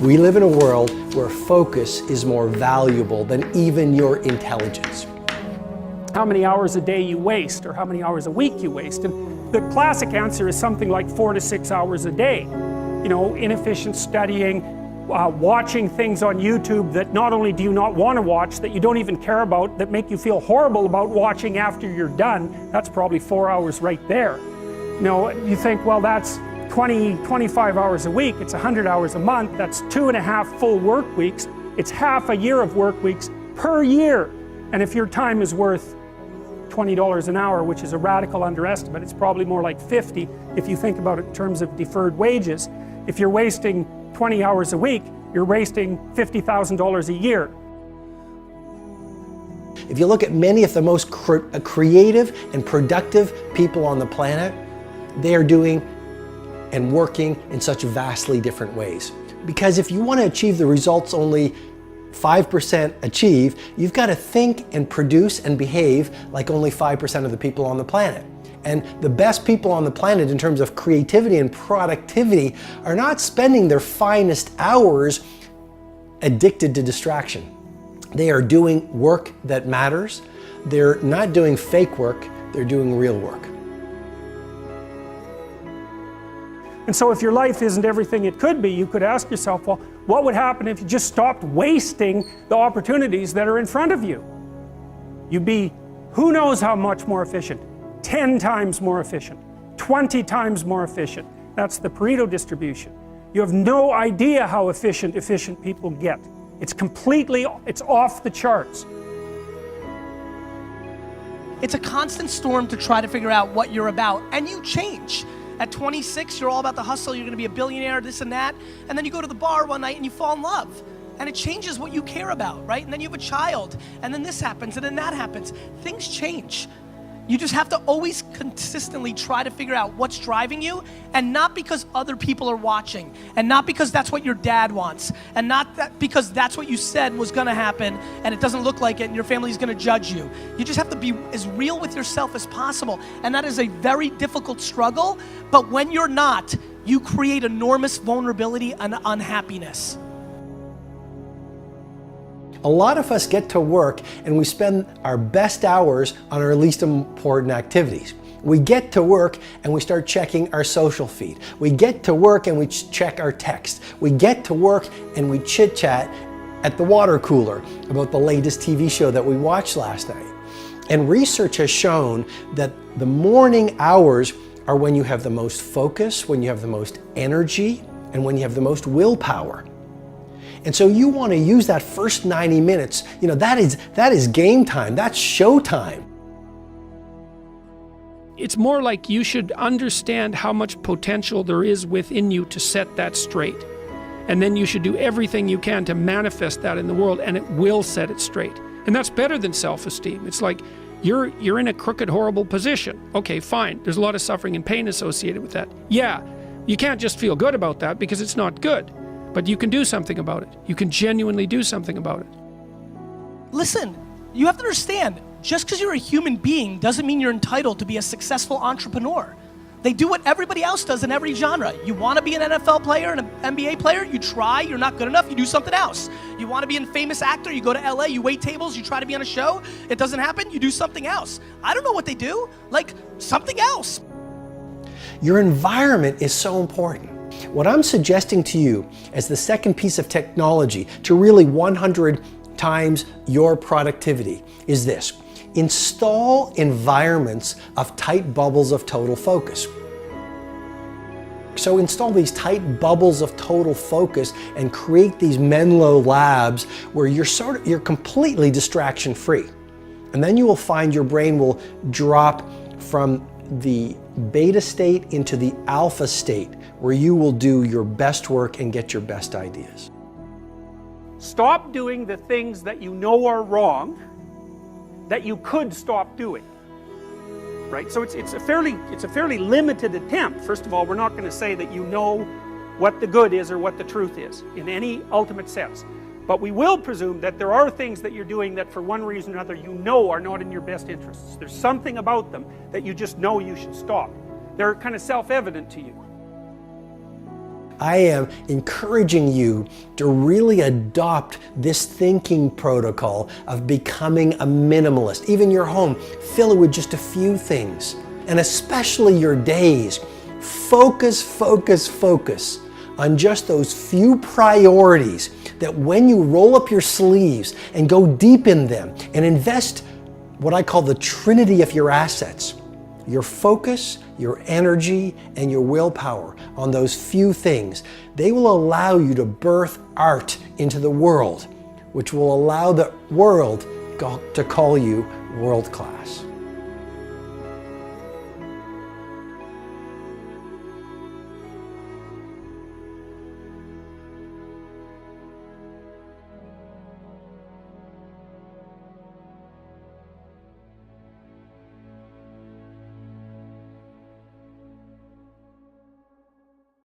We live in a world where focus is more valuable than even your intelligence. How many hours a day you waste, or how many hours a week you waste. And the classic answer is something like 4 to 6 hours a day. You know, inefficient studying, watching things on YouTube that not only do you not want to watch, that you don't even care about, that make you feel horrible about watching after you're done. That's probably 4 hours right there. You know, you think, well, that's 25 hours a week, it's 100 hours a month, that's 2.5 full work weeks, it's half a year of work weeks per year. And if your time is worth $20 an hour, which is a radical underestimate, it's probably more like 50 if you think about it in terms of deferred wages. If you're wasting 20 hours a week, you're wasting $50,000 a year. If you look at many of the most creative and productive people on the planet, they are doing and working in such vastly different ways. Because if you want to achieve the results only 5% achieve, you've got to think and produce and behave like only 5% of the people on the planet. And the best people on the planet in terms of creativity and productivity are not spending their finest hours addicted to distraction. They are doing work that matters. They're not doing fake work, they're doing real work. And so if your life isn't everything it could be, you could ask yourself, well, what would happen if you just stopped wasting the opportunities that are in front of you? You'd be, who knows how much more efficient? 10 times more efficient, 20 times more efficient. That's the Pareto distribution. You have no idea how efficient people get. It's off the charts. It's a constant storm to try to figure out what you're about, and you change. At 26, you're all about the hustle, you're gonna be a billionaire, this and that, and then you go to the bar one night and you fall in love. And it changes what you care about, right? And then you have a child, and then this happens, and then that happens. Things change. You just have to always consistently try to figure out what's driving you, and not because other people are watching, and not because that's what your dad wants, and not because that's what you said was gonna happen, and it doesn't look like it, and your family's gonna judge you. You just have to be as real with yourself as possible, and that is a very difficult struggle, but when you're not, you create enormous vulnerability and unhappiness. A lot of us get to work and we spend our best hours on our least important activities. We get to work and we start checking our social feed. We get to work and we check our text. We get to work and we chit chat at the water cooler about the latest TV show that we watched last night. And research has shown that the morning hours are when you have the most focus, when you have the most energy, and when you have the most willpower. And so you want to use that first 90 minutes, you know, that is game time, that's show time. It's more like you should understand how much potential there is within you to set that straight. And then you should do everything you can to manifest that in the world, and it will set it straight. And that's better than self-esteem. It's like you're in a crooked, horrible position. Okay, fine, there's a lot of suffering and pain associated with that. Yeah, you can't just feel good about that because it's not good. But you can do something about it. You can genuinely do something about it. Listen, you have to understand, just because you're a human being doesn't mean you're entitled to be a successful entrepreneur. They do what everybody else does in every genre. You want to be an NFL player and an NBA player, you try, you're not good enough, you do something else. You want to be a famous actor, you go to LA, you wait tables, you try to be on a show, it doesn't happen, you do something else. I don't know what they do, like something else. Your environment is so important. What I'm suggesting to you as the second piece of technology to really 100 times your productivity is this. Install environments of tight bubbles of total focus. So install these tight bubbles of total focus and create these Menlo labs where you're completely distraction free. And then you will find your brain will drop from the beta state into the alpha state, where you will do your best work and get your best ideas. Stop doing the things that you know are wrong that you could stop doing. Right? So it's a fairly limited attempt. First of all, we're not going to say that you know what the good is or what the truth is in any ultimate sense. But we will presume that there are things that you're doing that for one reason or another you know are not in your best interests. There's something about them that you just know you should stop. They're kind of self-evident to you. I am encouraging you to really adopt this thinking protocol of becoming a minimalist. Even your home, fill it with just a few things. And especially your days. Focus, focus, focus on just those few priorities that when you roll up your sleeves and go deep in them and invest what I call the trinity of your assets, your focus, your energy, and your willpower on those few things, they will allow you to birth art into the world, which will allow the world to call you world class.